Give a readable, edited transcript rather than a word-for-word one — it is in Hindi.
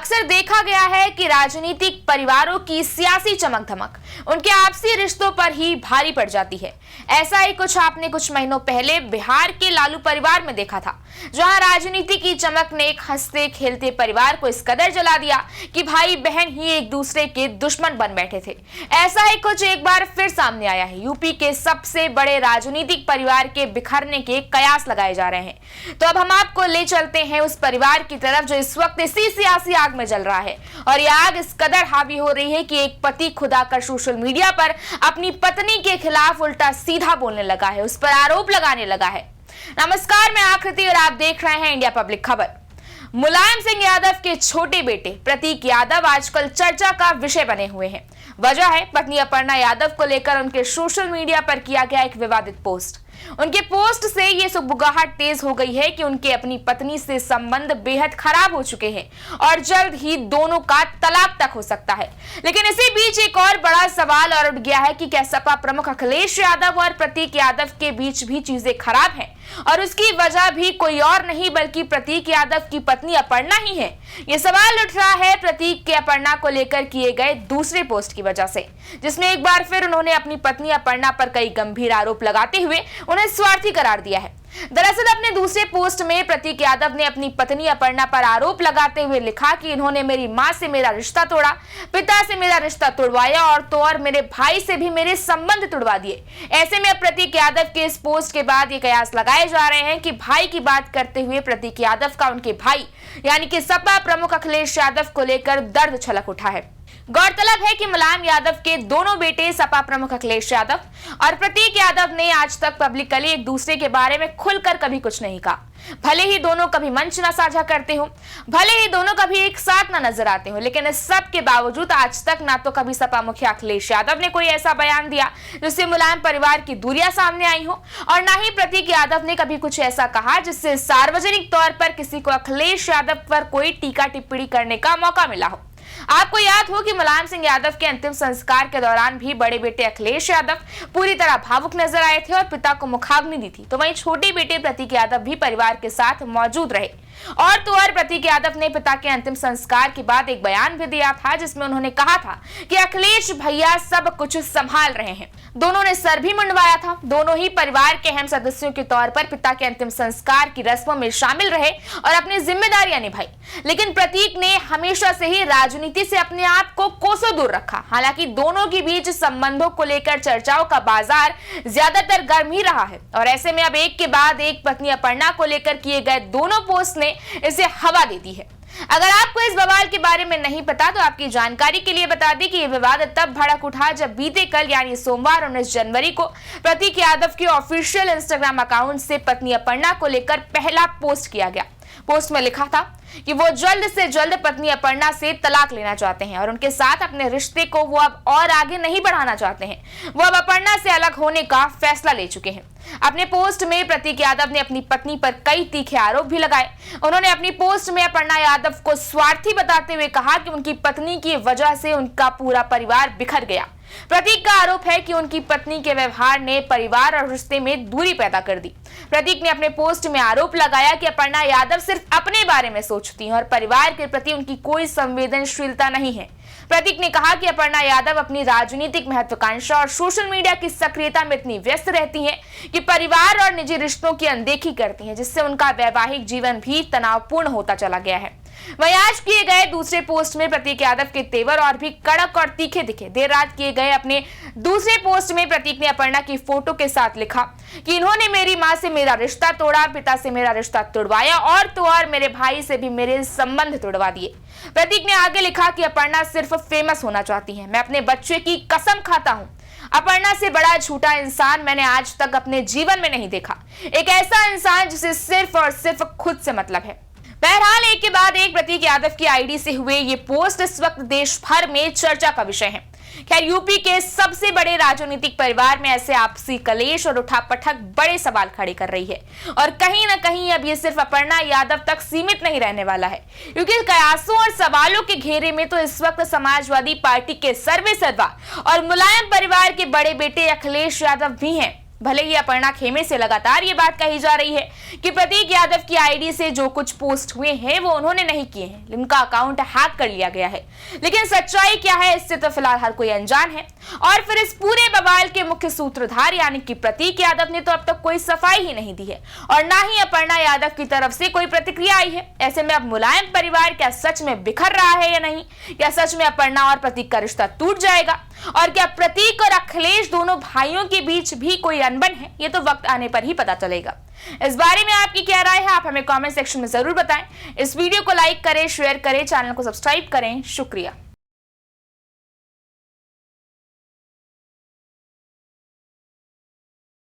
अक्सर देखा गया है कि राजनीतिक परिवारों की सियासी चमक धमक उनके आपसी रिश्तों पर ही भारी पड़ जाती है। ऐसा ही कुछ आपने कुछ महीनों पहले बिहार के लालू परिवार में देखा था, जहां राजनीति की चमक ने एक हंसते खेलते परिवार को इस कदर जला दिया कि भाई बहन ही एक दूसरे के दुश्मन बन बैठे थे। ऐसा ही कुछ एक बार फिर सामने आया है। यूपी के सबसे बड़े राजनीतिक परिवार के बिखरने के कयास लगाए जा रहे हैं। तो अब हम आपको ले चलते हैं उस परिवार की तरफ जो इस वक्त इसी सियासी आग में जल रहा है, और यह आग इस कदर हावी हो रही है कि एक पति खुदा कर सोशल मीडिया पर अपनी पत्नी के खिलाफ उल्टा सीधा बोलने लगा है, उस पर आरोप लगाने लगा है। नमस्कार, मैं आकृति और आप देख रहे हैं इंडिया पब्लिक खबर। मुलायम सिंह यादव के छोटे बेटे प्रतीक यादव आजकल चर्चा का विषय बने हुए हैं। वजह है पत्नी अपर्णा यादव को लेकर उनके सोशल मीडिया पर किया गया एक विवादित पोस्ट। उनके पोस्ट से ये सुगबुगाहट तेज हो गई है कि उनके अपनी पत्नी से संबंध बेहद खराब हो चुके हैं और जल्द ही दोनों का तलाक तक हो सकता है। लेकिन इसी बीच एक और बड़ा सवाल और उठ गया है कि क्या सपा प्रमुख अखिलेश यादव और प्रतीक यादव के बीच भी चीजें खराब हैं और उसकी वजह भी कोई और नहीं बल्कि प्रतीक यादव की पत्नी अपर्णा ही है। ये सवाल उठ रहा है प्रतीक के अपर्णा को लेकर किए गए दूसरे पोस्ट की वजह से, जिसमें एक बार फिर उन्होंने अपनी पत्नी अपर्णा पर कई गंभीर आरोप लगाते हुए उन्हें स्वार्थी करार दिया है। दरअसल अपने दूसरे पोस्ट में प्रतीक यादव ने अपनी पत्नी अपर्णा पर आरोप लगाते हुए लिखा कि इन्होंने मेरी मां से मेरा रिश्ता तोड़ा, पिता से मेरा रिश्ता तोड़वाया और तो और मेरे भाई से भी मेरे संबंध तोड़वा दिए। ऐसे में प्रतीक यादव के इस पोस्ट के बाद ये कयास लगाए जा रहे हैं कि भाई की बात करते हुए प्रतीक यादव का उनके भाई यानी कि सपा प्रमुख अखिलेश यादव को लेकर दर्द छलक उठा है। गौरतलब है कि मुलायम यादव के दोनों बेटे सपा प्रमुख अखिलेश यादव और प्रतीक यादव ने आज तक पब्लिकली एक दूसरे के बारे में खुलकर कभी कुछ नहीं कहा। भले ही दोनों कभी मंच ना साझा करते हो, भले ही दोनों कभी एक साथ ना नजर आते हो, लेकिन इस सब के बावजूद आज तक ना तो कभी सपा मुखिया अखिलेश यादव ने कोई ऐसा बयान दिया जिससे मुलायम परिवार की दूरियां सामने आई हो, और ना ही प्रतीक यादव ने कभी कुछ ऐसा कहा जिससे सार्वजनिक तौर पर किसी को अखिलेश यादव पर कोई टीका टिप्पणी करने का मौका मिला हो। आपको याद हो कि मुलायम सिंह यादव के अंतिम संस्कार के दौरान भी बड़े बेटे अखिलेश यादव पूरी तरह भावुक नजर आए थे और पिता को मुखाग्नि दी थी, तो वहीं छोटे बेटे प्रतीक यादव भी परिवार के साथ मौजूद रहे। और तो और प्रतीक यादव ने पिता के अंतिम संस्कार के बाद एक बयान भी दिया था जिसमें उन्होंने कहा था कि अखिलेश भैया सब कुछ संभाल रहे हैं। दोनों ने सर भी मुंडवाया था। दोनों ही परिवार के अहम सदस्यों के तौर पर पिता के अंतिम संस्कार की रस्मों में शामिल रहे और अपनी जिम्मेदारियां निभाई। लेकिन प्रतीक ने हमेशा से ही राजनीति से अपने आप को कोसों दूर रखा। हालांकि दोनों के बीच संबंधों को लेकर चर्चाओं का बाजार ज्यादातर गर्म ही रहा है, और ऐसे में अब एक के बाद एक पत्नी अपर्णा को लेकर किए गए दोनों पोस्ट ने इसे हवा दे दी है। अगर आपको इस बवाल के बारे में नहीं पता तो आपकी जानकारी के लिए बता दें कि यह विवाद तब भड़क उठा जब बीते कल यानी सोमवार 19 जनवरी को प्रतीक यादव के ऑफिशियल इंस्टाग्राम अकाउंट से पत्नी अपर्णा को लेकर पहला पोस्ट किया गया। पोस्ट में लिखा था कि वो जल्द से जल्द पत्नी अपर्णा से तलाक लेना चाहते हैं और उनके साथ अपने रिश्ते को वो अब और आगे नहीं बढ़ाना चाहते हैं। वो अब अपर्णा से अलग होने का फैसला ले चुके हैं। अपने पोस्ट में प्रतीक यादव ने अपनी पत्नी पर कई तीखे आरोप भी लगाए। उन्होंने अपनी पोस्ट में अपर्णा यादव को स्वार्थी बताते हुए कहा कि उनकी पत्नी की वजह से उनका पूरा परिवार बिखर गया। प्रतीक का आरोप है कि उनकी पत्नी के व्यवहार ने परिवार और रिश्ते में दूरी पैदा कर दी। प्रतीक ने अपने पोस्ट में आरोप लगाया कि अपर्णा यादव सिर्फ अपने बारे में सोचती हैं और परिवार के प्रति उनकी कोई संवेदनशीलता नहीं है। प्रतीक ने कहा कि अपर्णा यादव अपनी राजनीतिक महत्वाकांक्षा और सोशल मीडिया की सक्रियता में इतनी व्यस्त रहती हैं कि परिवार और निजी रिश्तों की अनदेखी करती हैं, जिससे उनका वैवाहिक जीवन भी तनावपूर्ण होता चला गया है। वहीं आज किए गए दूसरे पोस्ट में प्रतीक यादव के तेवर और भी कड़क और तीखे दिखे। देर रात किए गए अपने दूसरे पोस्ट में प्रतीक ने अपर्णा की फोटो के साथ लिखा कि इन्होंने मेरी मां से मेरा रिश्ता तोड़ा, पिता से मेरा रिश्ता तोड़वाया और तो और मेरे भाई से भी मेरे संबंध तोड़वा दिए। प्रतीक ने आगे लिखा कि अपर्णा सिर्फ फेमस होना चाहती है। मैं अपने बच्चे की कसम खाता हूँ, अपर्णा से बड़ा झूठा इंसान मैंने आज तक अपने जीवन में नहीं देखा। एक ऐसा इंसान जिसे सिर्फ और सिर्फ खुद से मतलब है। बहरहाल एक के बाद एक प्रतीक यादव की आईडी से हुए ये पोस्ट इस वक्त देश भर में चर्चा का विषय है। खैर, यूपी के सबसे बड़े राजनीतिक परिवार में ऐसे आपसी कलेश और उठापटक बड़े सवाल खड़े कर रही है, और कहीं ना कहीं अब ये सिर्फ अपर्णा यादव तक सीमित नहीं रहने वाला है, क्योंकि कयासों और सवालों के घेरे में तो इस वक्त समाजवादी पार्टी के सर्वेसर्वा और मुलायम परिवार के बड़े बेटे अखिलेश यादव भी हैं। भले ही अपर्णा खेमे से लगातार ये बात कही जा रही है कि प्रतीक यादव की आईडी से जो कुछ पोस्ट हुए हैं वो उन्होंने नहीं किए हैं, उनका अकाउंट हैक कर लिया गया है। लेकिन सच्चाई क्या है इससे तो फिलहाल हर कोई अनजान है। और फिर इस पूरे बवाल के मुख्य सूत्रधार यानी कि प्रतीक यादव ने तो अब तक कोई सफाई ही नहीं दी है और ना ही अपर्णा यादव की तरफ से कोई प्रतिक्रिया आई है। ऐसे में अब मुलायम परिवार क्या सच में बिखर रहा है या नहीं? क्या सच में अपर्णा और प्रतीक का रिश्ता टूट जाएगा? और क्या प्रतीक और अखिलेश दोनों भाइयों के बीच भी कोई अनबन है? ये तो वक्त आने पर ही पता चलेगा। इस बारे में आपकी क्या राय है, आप हमें कमेंट सेक्शन में जरूर बताएं। इस वीडियो को लाइक करें, शेयर करें, चैनल को सब्सक्राइब करें। शुक्रिया।